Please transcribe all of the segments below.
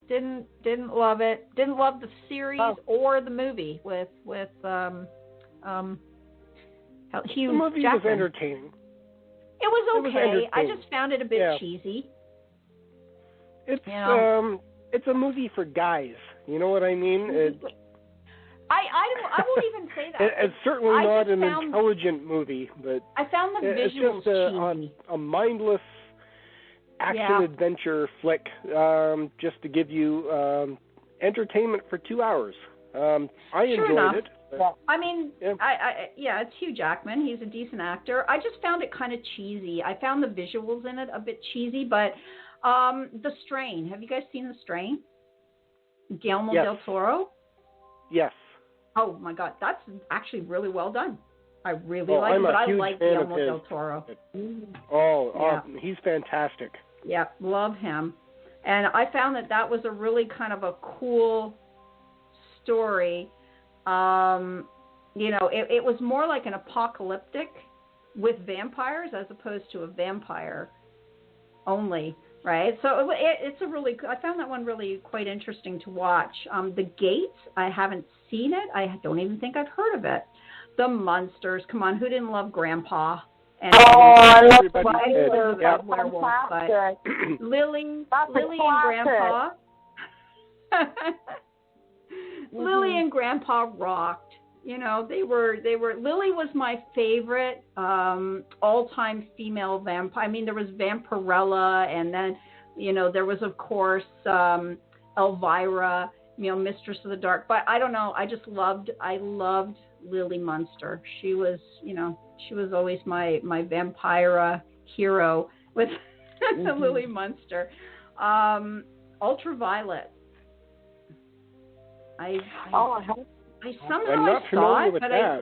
Didn't love it. Didn't love the series or the movie with Hugh The movie Jackman. was entertaining. It was okay. I entertaining. just found it a bit cheesy. It's it's a movie for guys. You know what I mean? I won't even say that. It's certainly not an intelligent movie, but I found the visuals it's just cheesy. a mindless action adventure flick, just to give you entertainment for 2 hours. I enjoyed it. But, I mean, it's Hugh Jackman. He's a decent actor. I just found it kind of cheesy. I found the visuals in it a bit cheesy, but The Strain. Have you guys seen The Strain? Guillermo del Toro? Yes. Oh my God, that's actually really well done. I really like it, but I like Guillermo del Toro. He's fantastic. Yeah, love him. And I found that was a really kind of a cool story. It was more like an apocalyptic with vampires as opposed to a vampire only, right? So I found that one really quite interesting to watch. The Gate, I haven't seen it. I don't even think I've heard of it. The Munsters, come on, who didn't love Grandpa? And I love the werewolf, but Lily and Grandpa. Lily and Grandpa rocked. They were. Lily was my favorite all-time female vampire. I mean, there was Vampirella, and then there was of course Elvira, Mistress of the Dark. But I don't know. I loved Lily Munster. She was always my vampira hero with Lily Munster. Ultraviolet. I somehow saw it, but I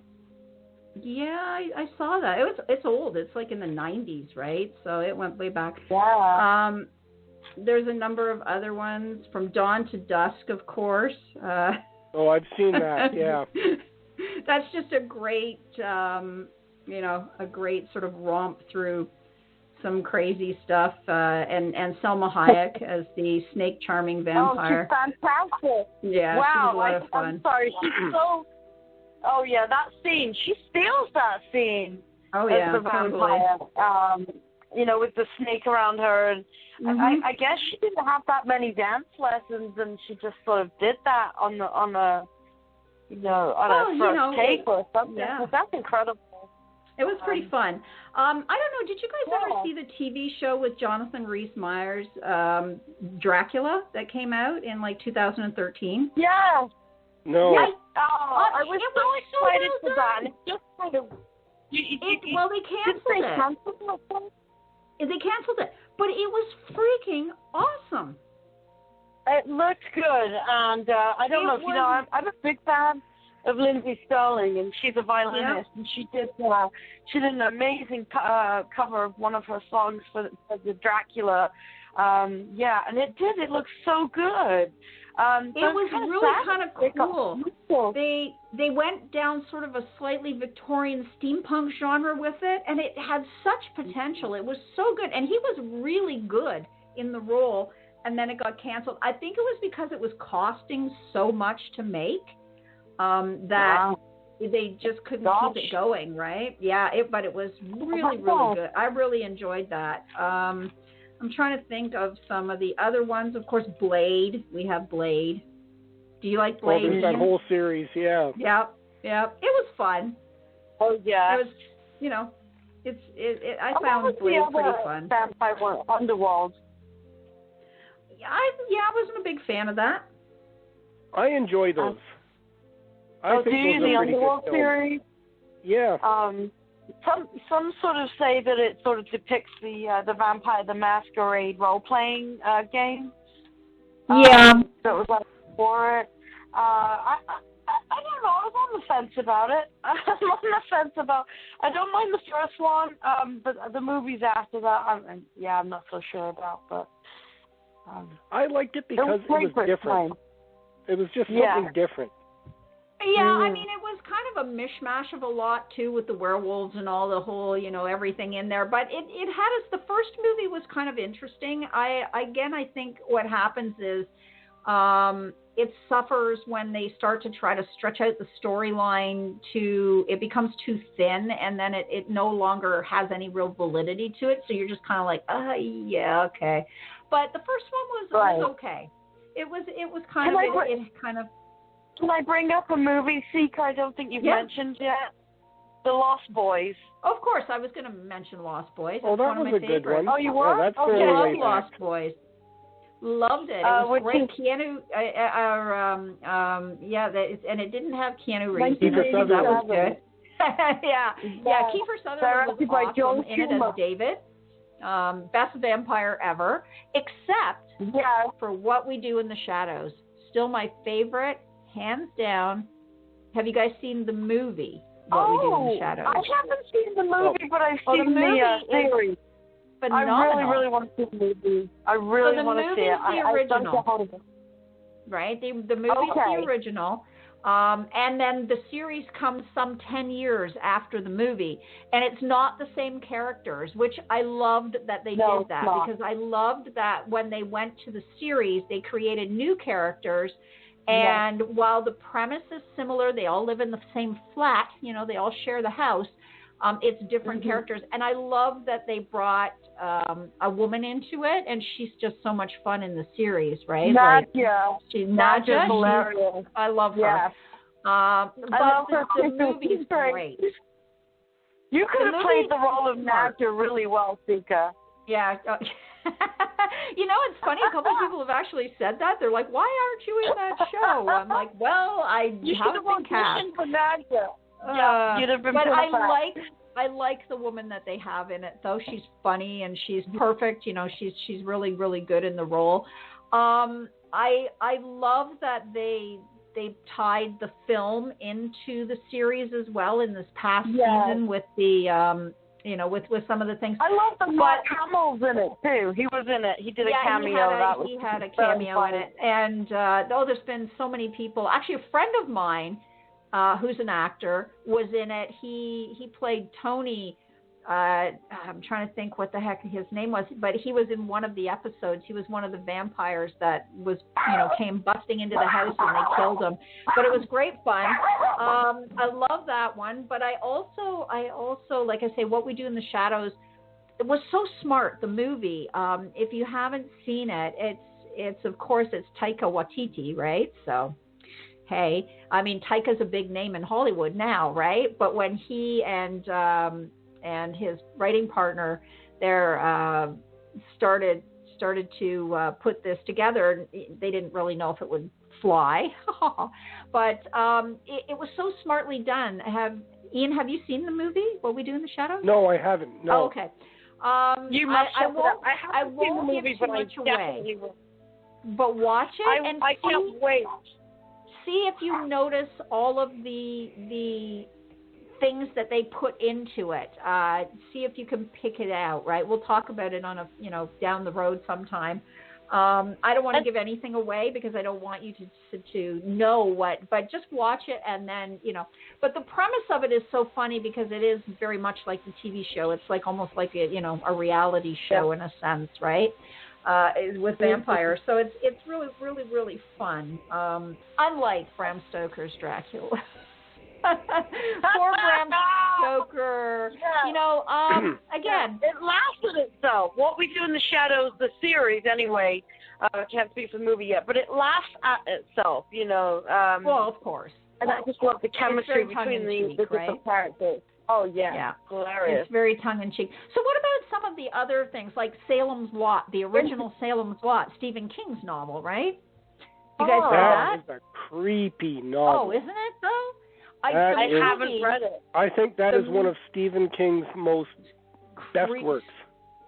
saw that. It's old. It's like in the 90s, right? So it went way back. Yeah. There's a number of other ones, From Dawn to Dusk, of course. I've seen that. Yeah. That's just a great, a great sort of romp through some crazy stuff. And Selma Hayek as the snake charming vampire. Oh, she's fantastic. Yeah, wow, she was a lot of fun. I'm sorry, she's so. Oh yeah, that scene. She steals that scene. Oh yeah, as the vampire. totally. With the snake around her, and I guess she didn't have that many dance lessons, and she just sort of did that on a first take or something. Yeah. That's incredible. It was pretty fun. I don't know. Did you guys ever see the TV show with Jonathan Rhys-Meyers, Dracula, that came out in like 2013? Yeah. No. I was so excited for that. And it just kind of. They canceled it. They canceled it, but it was freaking awesome. It looked good, and I don't know if you know, I'm a big fan of Lindsay Sterling, and she's a violinist, and she did an amazing cover of one of her songs for the Dracula. And it looked so good. It was really kind of cool. They went down sort of a slightly Victorian steampunk genre with it, and it had such potential. It was so good, and he was really good in the role, and then it got canceled. I think it was because it was costing so much to make that they just couldn't keep it going, right? Yeah, but it was really, really good. I really enjoyed that. I'm trying to think of some of the other ones. Of course, Blade. We have Blade. Do you like Blade? There's that whole series, yeah. Yep. It was fun. Oh, yeah. It was, I found Blade pretty fun. Vampire Underworld. I wasn't a big fan of that. I enjoy those. I think do you, those the are Underworld series? Yeah. Some sort of say that it sort of depicts the Vampire the Masquerade role-playing game. That was like for it. I don't know. I was on the fence about it. I don't mind the first one, but the movies after that, I'm not so sure about. But I liked it because it was different. It was just something different. Yeah, I mean, it was kind of a mishmash of a lot, too, with the werewolves and all the whole, everything in there. But it had us, the first movie was kind of interesting. I think what happens is It suffers when they start to try to stretch out the storyline it becomes too thin, and then it no longer has any real validity to it. So you're just kind of like, yeah, okay. But the first one was okay. It was kind of. Can I bring up a movie, Seek? I don't think you've mentioned yet. The Lost Boys. Of course, I was going to mention Lost Boys. Oh, that was a good one. Oh, you were? Yeah, that's I love Lost Boys. Loved it. It was great. Keanu, and it didn't have Keanu Reeves. Kiefer Sutherland. That was good. yeah. Kiefer Sutherland was awesome in it as David. Best vampire ever, except for What We Do in the Shadows. Still my favorite, hands down. Have you guys seen the movie What We Do in the Shadows? I haven't seen the movie, but I've seen the series. Phenomenal. I really want to see the movie. I really want to see it. The original. Right? The movie is the original. And then the series comes some 10 years after the movie. And it's not the same characters, which I loved that they did that. Because I loved that when they went to the series, they created new characters. And while the premise is similar, they all live in the same flat, they all share the house. It's different characters. And I love that they brought a woman into it, and she's just so much fun in the series, right? Nadja. Nadja's hilarious. I love her. Yes. But the movie is great. You could have played the role of Nadja really well, Sika. Yeah. It's funny. A couple of people have actually said that. They're like, "Why aren't you in that show?" I'm like, "Well, you haven't been cast." For Nadja. You'd have been. But I like the woman that they have in it, though. She's funny and she's perfect. She's really, really good in the role. I love that they tied the film into the series as well in this past season with the with some of the things. I love the Mark Hamill's in it too. He was in it. He did a cameo. He had a cameo in it. And there's been so many people. Actually, a friend of mine who's an actor was in it. He played Tony. I'm trying to think what the heck his name was, but he was in one of the episodes. He was one of the vampires that was, came busting into the house and they killed him. But it was great fun. I love that one. But I also, like I say, What We Do in the Shadows, it was so smart, the movie. If you haven't seen it, it's of course, it's Taika Waititi, right? So, hey, I mean, Taika's a big name in Hollywood now, right? But when he and his writing partner there started to put this together, they didn't really know if it would fly. But it was so smartly done. Ian, have you seen the movie, What We Do in the Shadows? No, I haven't. No. Oh, okay. You must I won't seen the movie, give too much away. But watch it I can't wait. See if you notice all of the things that they put into it. See if you can pick it out, right? We'll talk about it on down the road sometime. I don't want to give anything away because I don't want you to know what, but just watch it and then, but the premise of it is so funny because it is very much like the TV show. It's like almost like a reality show in a sense, right? With vampires. So it's really, really, really fun. Unlike Bram Stoker's Dracula. Poor Bram Stoker. Yeah. Again. It lasted itself. What We Do in the Shadows, the series anyway, can't speak for the movie yet, but it laughs at itself, well, of course. And I just love the chemistry between the different characters. Oh, yeah. Hilarious. It's very tongue-in-cheek. So what about some of the other things, like Salem's Lot, the original Salem's Lot, Stephen King's novel, right? You guys read that? That is a creepy novel. Oh, isn't it, though? I haven't read it. I think that is one of Stephen King's most best works.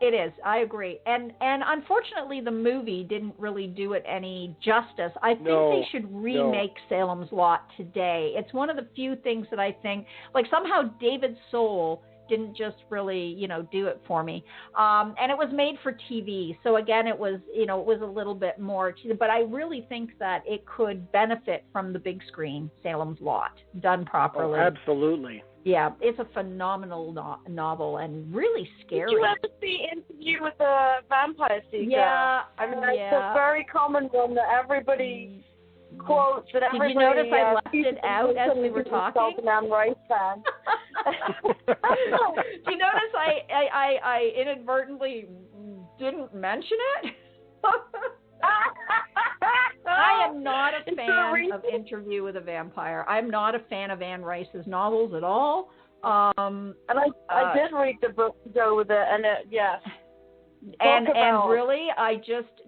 It is. I agree. And unfortunately, the movie didn't really do it any justice. I think they should remake Salem's Lot today. It's one of the few things that I think, like somehow David Soul didn't just really, do it for me. And it was made for TV. So again, it was, it was a little bit more, but I really think that it could benefit from the big screen, Salem's Lot, done properly. Oh, absolutely. Yeah, it's a phenomenal novel and really scary. Did you ever see Interview with a Vampire Seeker? Yeah. I mean, it's a very common one that everybody quotes. That Did you notice I left it out as we were talking? Anne Rice fan. Do you notice I inadvertently didn't mention it? I am not a fan of Interview with a Vampire. I'm not a fan of Anne Rice's novels at all. And I did read the book to go with it, and yes. And really, I just,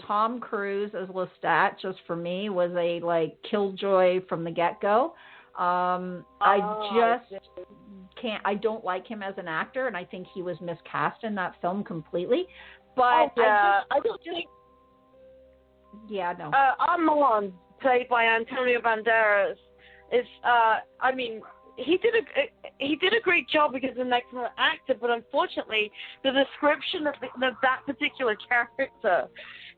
Tom Cruise as Lestat, just for me, was a killjoy from the get-go. I just can't. I don't like him as an actor, and I think he was miscast in that film completely. But I don't think. Yeah, no. Armand, played by Antonio Banderas, is. I mean, he did a great job because he's an excellent actor, but unfortunately, the description of that particular character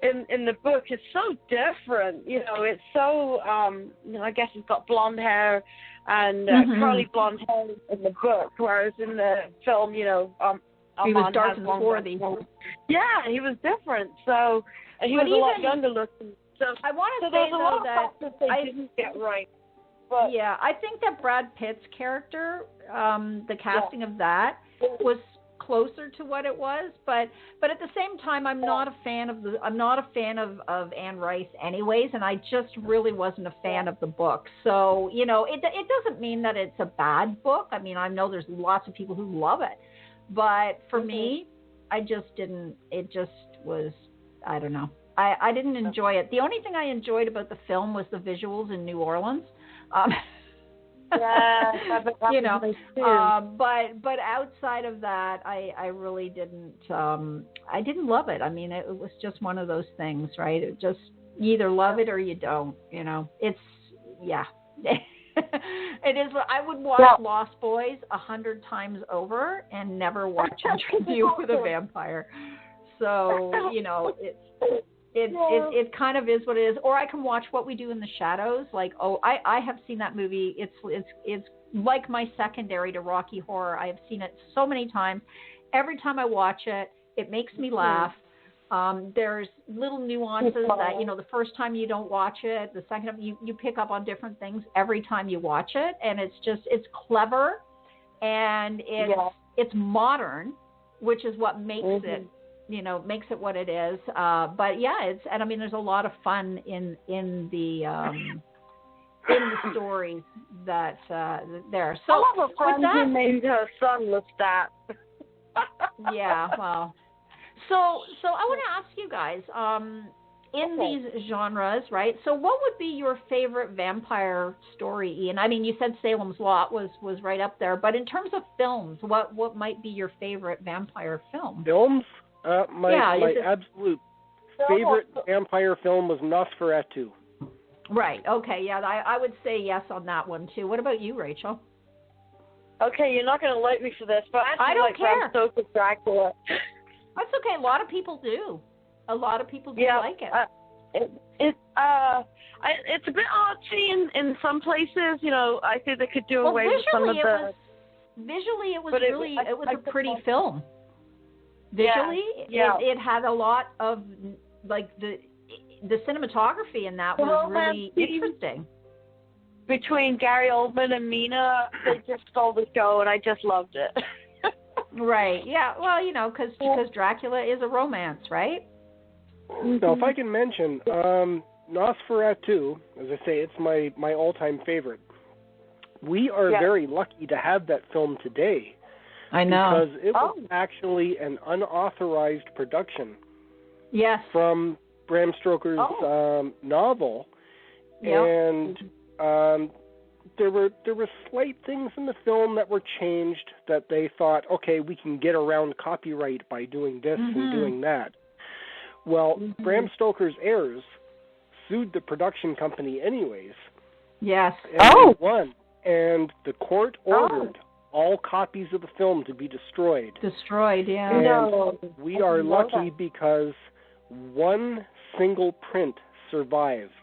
in the book is so different. It's so. I guess he's got blonde hair and curly blonde hair in the book, whereas in the film, he was dark and swarthy. Yeah, he was different. So he was a lot younger looking. So I want to say though that they didn't get right. But, yeah, I think that Brad Pitt's character, the casting of that was closer to what it was, but at the same time, I'm not a fan of Anne Rice anyways, and I just really wasn't a fan of the book. So it doesn't mean that it's a bad book. I mean, I know there's lots of people who love it, but for me, I just didn't. It just was. I don't know. I didn't enjoy it. The only thing I enjoyed about the film was the visuals in New Orleans. But outside of that, I really didn't. I didn't love it. I mean, it was just one of those things, right? It just you either love it or you don't. It's it is. I would watch Lost Boys 100 times over and never watch Interview with a Vampire. So it kind of is what it is. Or I can watch What We Do in the Shadows. I have seen that movie. It's like my secondary to Rocky Horror. I have seen it so many times. Every time I watch it, it makes me laugh. There's little nuances that, the first time you don't watch it, the second time you pick up on different things every time you watch it. And it's clever and it's modern, which is what makes it. Makes it what it is. But yeah, and I mean, there's a lot of fun in the stories that there. So I have a friend who named her son Lestat. Yeah, well. So I want to ask you guys, in these genres, right? So what would be your favorite vampire story, Ian? I mean, you said Salem's Lot was right up there, but in terms of films, what might be your favorite vampire film? Films? My absolute favorite vampire film was Nosferatu. Right. Okay. Yeah, I would say yes on that one too. What about you, Rachel? Okay, you're not going to like me for this, but I don't care. Bram Stoker's Dracula. That's okay. A lot of people do. A lot of people do like it. It's a bit artsy in some places. I think they could do away with some of the. Visually, it was a pretty film. Visually, it had a lot of the cinematography in that was really interesting. Between Gary Oldman and Mina, they just stole the show, and I just loved it. Right. Yeah. Well, because Dracula is a romance, right? Now, if I can mention, Nosferatu, as I say, it's my all-time favorite. We are very lucky to have that film today. I know. Because it was actually an unauthorized production. Yes. From Bram Stoker's novel. Yep. And there were slight things in the film that were changed that they thought, okay, we can get around copyright by doing this and doing that. Well, Bram Stoker's heirs sued the production company anyways. Yes. And they won. And the court ordered all copies of the film to be destroyed. Destroyed, yeah. And we are lucky because one single print survived.